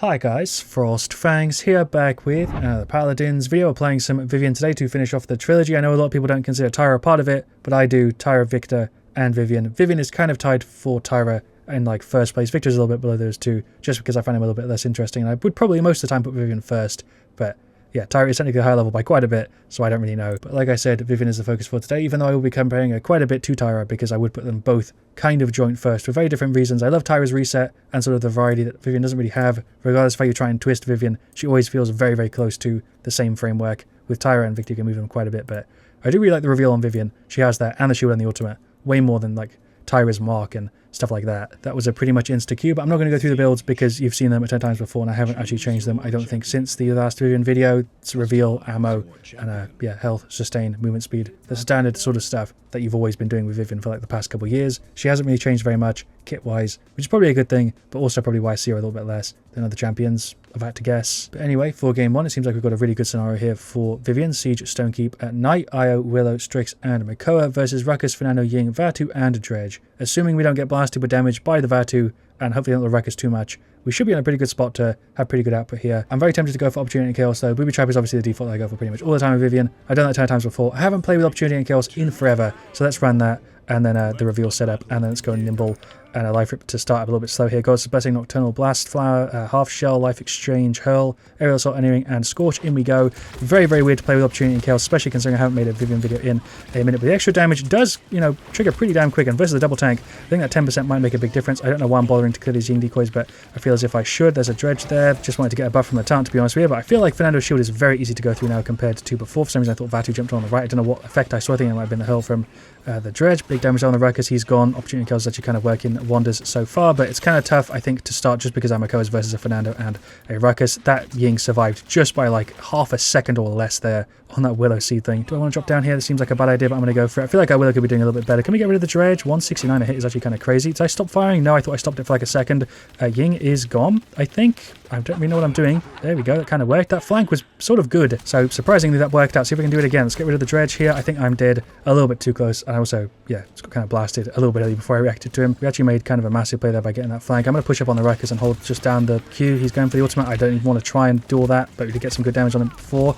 Hi guys, FrostFangs here, back with the Paladins video. We're playing some Vivian today to finish off the trilogy. I know a lot of people don't consider Tyra a part of it, but I do. Tyra, Victor, and Vivian. Vivian is kind of tied for Tyra in like first place. Victor's a little bit below those two, just because I find him a little bit less interesting. And I would probably most of the time put Vivian first, but yeah, Tyra is technically higher level by quite a bit, so I don't really know. But like I said, Vivian is the focus for today, even though I will be comparing her quite a bit to Tyra, because I would put them both kind of joint first for very different reasons. I love Tyra's reset and sort of the variety that Vivian doesn't really have. Regardless of how you try and twist Vivian, she always feels very, very close to the same framework. With Tyra and Victor, you can move them quite a bit, but I do really like the reveal on Vivian. She has that, and the shield and the ultimate, way more than like Tyra's mark and stuff like that. That was a pretty much insta-Q, but I'm not going to go through the builds because you've seen them 10 times before and I haven't actually changed them, I don't think, since the last Vivian video. It's reveal, ammo, and yeah, health, sustain, movement speed. The standard sort of stuff that you've always been doing with Vivian for like the past couple of years. She hasn't really changed very much kit-wise, which is probably a good thing, but also probably why I see her a little bit less than other champions, I've had to guess. But anyway, for game one, it seems like we've got a really good scenario here for Vivian, Siege, Stonekeep at night, Io, Willow, Strix, and Makoa versus Ruckus, Fernando, Ying, Vatu, and Dredge. Assuming we don't get blasted with damage by the Vatu, and hopefully don't let Ruckus too much, we should be in a pretty good spot to have pretty good output here. I'm very tempted to go for Opportunity and Chaos though. Booby Trap is obviously the default that I go for pretty much all the time with Vivian. I've done that 10 times before. I haven't played with Opportunity and Chaos in forever, so let's run that, and then the reveal setup, and then let's go Nimble and a Life Rip to start up a little bit slow here. God's Blessing, Nocturnal Blast, Flower, Half Shell, Life Exchange, Hurl, Aerial Assault, Annealing, and Scorch. In we go. Very, very weird to play with Opportunity and Chaos, especially considering I haven't made a Vivian video in a minute. But the extra damage does, you know, trigger pretty damn quick, and versus the double tank, I think that 10% might make a big difference. I don't know why I'm bothering to clear these Ying decoys, but I feel as if I should. There's a Dredge there. Just wanted to get a buff from the taunt, to be honest with you, but I feel like Fernando's shield is very easy to go through now compared to before. For some reason I thought Vatu jumped on the right. I don't know what effect I saw. I think it might have been the Hurl from the Dredge. Big damage on the Ruckus. He's gone. Opportunity and Chaos is actually kind of working wonders so far, but it's kind of tough, I think, to start just because Amakoa's versus a Fernando and a Ruckus. That Ying survived just by like half a second or less there on that Willow seed thing. Do I want to drop down here? This seems like a bad idea, but I'm going to go for it. I feel like our Willow could be doing a little bit better. Can we get rid of the Dredge? 169 a hit is actually kind of crazy. Did I stop firing? No, I thought I stopped it for like a second. Ying is gone, I think. I don't really know what I'm doing. There we go. That kind of worked. That flank was sort of good. So surprisingly, that worked out. See if we can do it again. Let's get rid of the Dredge here. I think I'm dead a little bit too close. And also, yeah, it's got kind of blasted a little bit early before I reacted to him. We actually made kind of a massive play there by getting that flank. I'm going to push up on the Ruckus and hold just down the Q. He's going for the ultimate. I don't even want to try and do all that, but we did get some good damage on him before.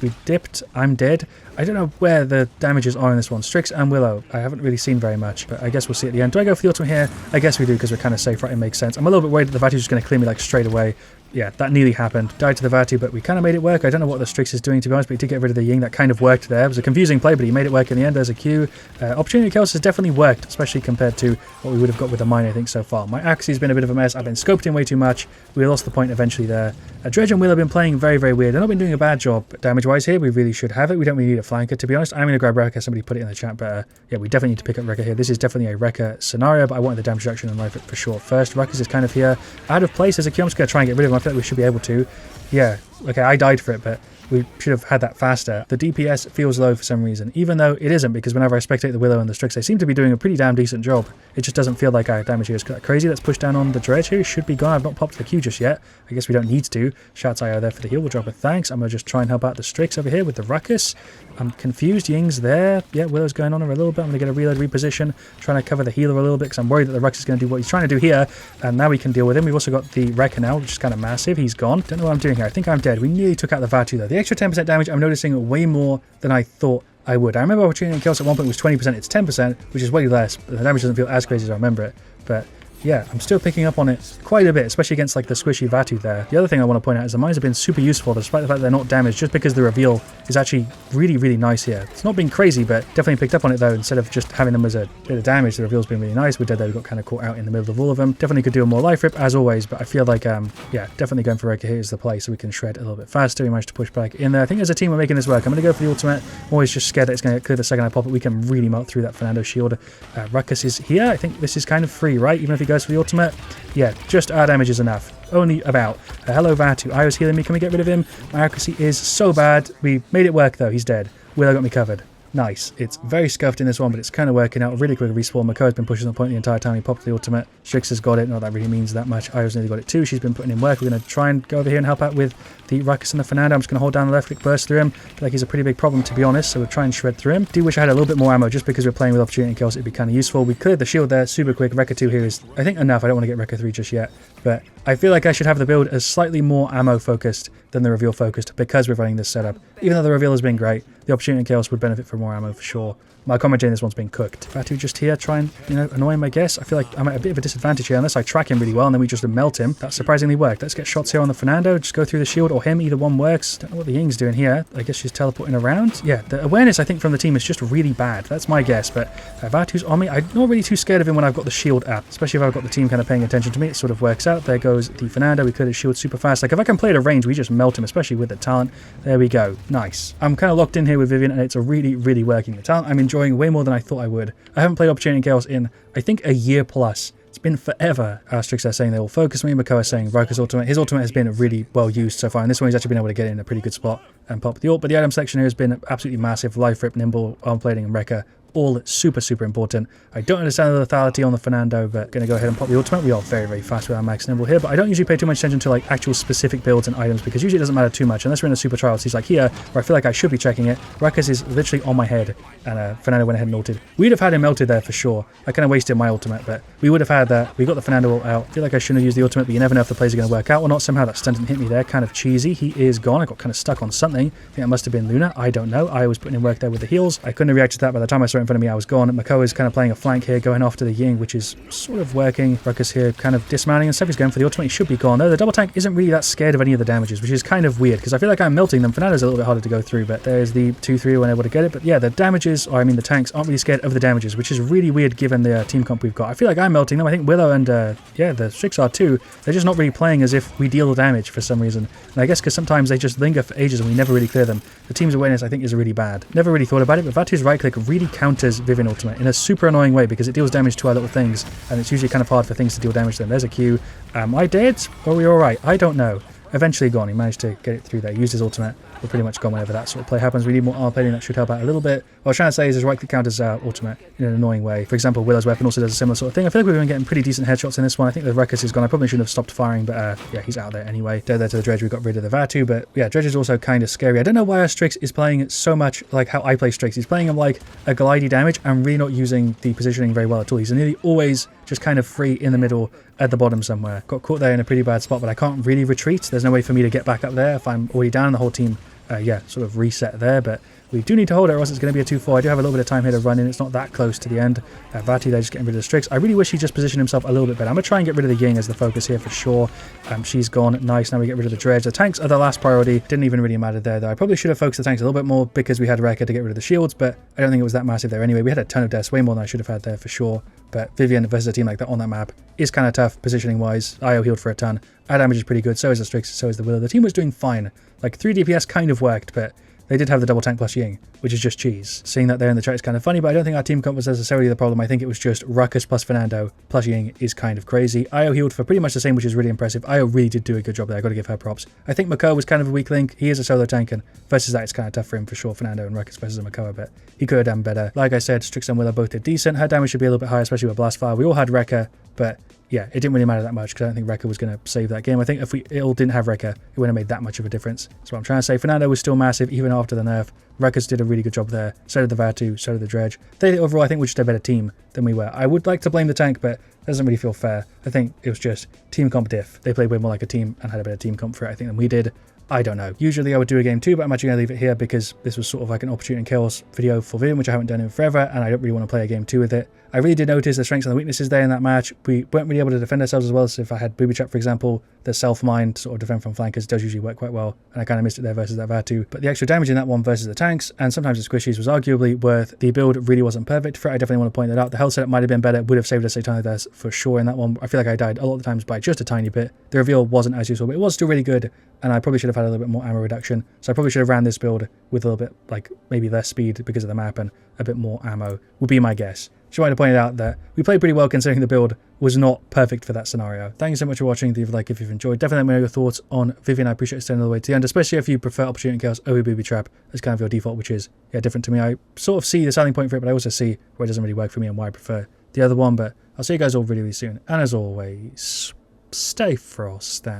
We dipped. I'm dead. I don't know where the damages are in this one. Strix and Willow, I haven't really seen very much, but I guess we'll see at the end. Do I go for the ultimate here? I guess we do, because we're kind of safe, right? It makes sense. I'm a little bit worried that the Vatu's just going to clear me like straight away. Yeah, that nearly happened. Died to the Vatu, but we kind of made it work. I don't know what the Strix is doing, to be honest, but he did get rid of the Ying. That kind of worked there. It was a confusing play, but he made it work in the end. There's a Q. Opportunity Chaos has definitely worked, especially compared to what we would have got with the mine, I think, so far. My Axie's been a bit of a mess. I've been scoped in way too much. We lost the point eventually there. Dredge and Will have been playing very, very weird. They've not been doing a bad job damage-wise here. We really should have it. We don't really need a flanker, to be honest. I'm going to grab Rekka. Somebody put it in the chat, but yeah, we definitely need to pick up Rekka here. This is definitely a Rekka scenario, but I wanted the damage reduction and life for sure first. Ruckus is kind of here. Out of place as a Q. I'm just going to try and get rid of him. I feel like we should be able to. Yeah, okay, I died for it, but we should have had that faster. The DPS feels low for some reason, even though it isn't, because whenever I spectate the Willow and the Strix, they seem to be doing a pretty damn decent job. It just doesn't feel like our damage here is crazy. Let's push down on the Dredge here. Should be gone. I've not popped the Q just yet. I guess we don't need to. Shouts IO there for the heal. We'll drop a thanks. I'm going to just try and help out the Strix over here with the Ruckus. I'm confused. Ying's there. Yeah, Willow's going on her a little bit. I'm going to get a reload reposition, trying to cover the healer a little bit, because I'm worried that the Ruckus is going to do what he's trying to do here, and now we can deal with him. We've also got the Rekka now, which is kind of massive. He's gone. Don't know what I'm doing here. I think I'm dead. We nearly took out the Vatu though. The extra 10% damage, I'm noticing way more than I thought I would. I remember Opportunity and Chaos at one point was 20%. It's 10%, which is way less. But the damage doesn't feel as crazy as I remember it. But yeah, I'm still picking up on it quite a bit, especially against like the squishy Vatu there. The other thing I want to point out is the mines have been super useful, despite the fact they're not damaged, just because the reveal is actually really, really nice here. It's not been crazy, but definitely picked up on it though. Instead of just having them as a bit of damage, the reveal's been really nice. With Dead, we got kind of caught out in the middle of all of them. Definitely could do a more life rip as always, but I feel like, yeah, definitely going for Rekka here is the play, so we can shred a little bit faster. We managed to push back in there. I think as a team we're making this work. I'm going to go for the ultimate. I'm always just scared that it's going to get clear the second I pop it. We can really melt through that Fernando shield. Ruckus is here. I think this is kind of free, right? Even if he goes for the ultimate. Yeah, just our damage is enough. Only about. Hello Vatu. Io's healing me. Can we get rid of him? My accuracy is so bad. We made it work though. He's dead. Willow got me covered. Nice. It's very scuffed in this one, but it's kind of working out. Really quick respawn. Makoa's been pushing the point the entire time. He popped the ultimate. Strix has got it. Not that really means that much. Io's nearly got it too. She's been putting in work. We're going to try and go over here and help out with the Ruckus and the Fernando. I'm just going to hold down the left click, burst through him. I feel like he's a pretty big problem, to be honest, so we'll try and shred through him. Do wish I had a little bit more ammo, just because we're playing with Opportunity and Chaos. It'd be kind of useful. We cleared the shield there super quick. Rekka 2 here is, I think, enough. I don't want to get Rekka 3 just yet, but I feel like I should have the build as slightly more ammo focused than the reveal focused because we're running this setup. Even though the reveal has been great, the Opportunity and Chaos would benefit from more ammo for sure. My commentary in this one's been cooked. Vatu just here, try and, annoy him, I guess. I feel like I'm at a bit of a disadvantage here unless I track him really well and then we just melt him. That surprisingly worked. Let's get shots here on the Fernando. Just go through the shield or him. Either one works. Don't know what the Ying's doing here. I guess she's teleporting around. Yeah, the awareness, I think, from the team is just really bad. That's my guess, but Vatu's on me. I'm not really too scared of him when I've got the shield up, especially if I've got the team kind of paying attention to me. It sort of works out. There goes the Fernando. We cleared his shield super fast. Like, if I can play at a range, we just melt him, especially with the talent. There we go. Nice. I'm kind of locked in here with Vivian, and it's a really, really working. The talent I'm enjoying way more than I thought I would. I haven't played Opportunity and Chaos in, I think, a year plus. It's been forever. Strix are saying they will focus me. Makoa saying Ruckus ultimate. His ultimate has been really well used so far, and this one he's actually been able to get in a pretty good spot and pop the ult. But the item selection here has been absolutely massive. Life Rip, Nimble, Arm Plating, and Rekka. All super, super important. I don't understand the lethality on the Fernando, but going to go ahead and pop the ultimate. We are very, very fast with our max nimble here, but I don't usually pay too much attention to like actual specific builds and items because usually it doesn't matter too much unless we're in a super trial. So he's like here, where I feel like I should be checking it. Ruckus is literally on my head, and Fernando went ahead and ulted. We'd have had him melted there for sure. I kind of wasted my ultimate, but we would have had that. We got the Fernando ult out. I feel like I shouldn't have used the ultimate, but you never know if the plays are going to work out or not. Somehow that stun didn't hit me there. Kind of cheesy. He is gone. I got kind of stuck on something. I think that must have been Luna. I don't know. I was putting in work there with the heals. I couldn't have reacted to that. By the time I saw it in front of me, I was gone. Makoa is kind of playing a flank here, going after the Ying, which is sort of working. Ruckus here kind of dismounting and stuff. He's going for the ultimate. He should be gone though. The double tank isn't really that scared of any of the damages, which is kind of weird because I feel like I'm melting them. Fernando's a little bit harder to go through, but there's the 2-3 when able to get it. But yeah, the damages, or I mean the tanks, aren't really scared of the damages, which is really weird given the team comp we've got. I feel like I'm melting them. I think Willow and yeah, the Strix are too. They're just not really playing as if we deal damage for some reason. And I guess because sometimes they just linger for ages and we never really clear them. The team's awareness, I think, is really bad. Never really thought about it, but Vatu's right click really counters Vivian ultimate in a super annoying way because it deals damage to our little things, and it's usually kind of hard for things to deal damage to them. There's a Q. I dead? Or are we alright? I don't know. Eventually gone. He managed to get it through there. Used his ultimate. We're pretty much gone whenever that sort of play happens. We need more armor plating. That should help out a little bit. What I was trying to say is his right click counters ultimate in an annoying way. For example, Willow's weapon also does a similar sort of thing. I feel like we've been getting pretty decent headshots in this one. I think the Ruckus is gone. I probably shouldn't have stopped firing, but yeah, he's out there anyway. Dead there to the Dredge. We got rid of the Vatu, but yeah, Dredge is also kind of scary. I don't know why our Strix is playing so much like how I play Strix. He's playing him like a glidey damage and really not using the positioning very well at all. He's nearly always just kind of free in the middle at the bottom somewhere. Got caught there in a pretty bad spot, but I can't really retreat. There's no way for me to get back up there if I'm already down and the whole team yeah, sort of reset there, but we do need to hold it or else it's going to be a 2-4. I do have a little bit of time here to run in. It's not that close to the end. Vati there just getting rid of the Strix. I really wish he just positioned himself a little bit better. I'm going to try and get rid of the Ying as the focus here for sure. She's gone. Nice. Now we get rid of the Dredge. The tanks are the last priority. Didn't even really matter there though. I probably should have focused the tanks a little bit more because we had Rekka to get rid of the shields, but I don't think it was that massive there anyway. We had a ton of deaths, way more than I should have had there for sure. But Vivian versus a team like that on that map is kind of tough positioning wise. IO healed for a ton. Our damage is pretty good. So is the Strix. So is the Willow. The team was doing fine. Like 3 DPS kind of worked, but they did have the double tank plus Ying, which is just cheese. Seeing that there in the chat is kind of funny, but I don't think our team comp was necessarily the problem. I think it was just Ruckus plus Fernando plus Ying is kind of crazy. IO healed for pretty much the same, which is really impressive. IO really did do a good job there. I got to give her props. I think Makoa was kind of a weak link. He is a solo tank, and versus that, it's kind of tough for him for sure. Fernando and Ruckus versus Makoa, but he could have done better. Like I said, Strix and Willow both did decent. Her damage should be a little bit higher, especially with Blastfire. We all had Rekka, but yeah, it didn't really matter that much because I don't think Rekka was going to save that game. I think if we all didn't have Rekka, it wouldn't have made that much of a difference. That's what I'm trying to say. Fernando was still massive even after the nerf. Rekka's did a really good job there. So did the Vatu, so did the Dredge. They overall, I think, were just a better team than we were. I would like to blame the tank, but that doesn't really feel fair. I think it was just team comp diff. They played way more like a team and had a better team comp for it, I think, than we did. I don't know. Usually I would do a game 2, but I'm actually going to leave it here because this was sort of like an Opportunity and Chaos video for Vivian, which I haven't done in forever, and I don't really want to play a game 2 with it. I really did notice the strengths and the weaknesses there in that match. We weren't really able to defend ourselves as well, so if I had Booby Trap, for example, the self-mine to sort of defend from flankers does usually work quite well, and I kind of missed it there versus that Vatu. But the extra damage in that one versus the tanks, and sometimes the squishies, was arguably worth. The build really wasn't perfect for it. I definitely want to point that out. The health setup might have been better, would have saved us a ton of deaths for sure in that one. I feel like I died a lot of the times by just a tiny bit. The reveal wasn't as useful, but it was still really good, and I probably should have had a little bit more ammo reduction. So I probably should have ran this build with a little bit, like, maybe less speed because of the map and a bit more ammo, would be my guess. Just wanted to point out that we played pretty well considering the build was not perfect for that scenario. Thank you so much for watching. Leave a like if you've enjoyed. Definitely let me know your thoughts on Vivian. I appreciate you staying all the way to the end, especially if you prefer Opportunity Chaos over Booby Trap as kind of your default, which is, yeah, different to me. I sort of see the selling point for it, but I also see where it doesn't really work for me and why I prefer the other one. But I'll see you guys all really, really soon. And as always, stay frosty.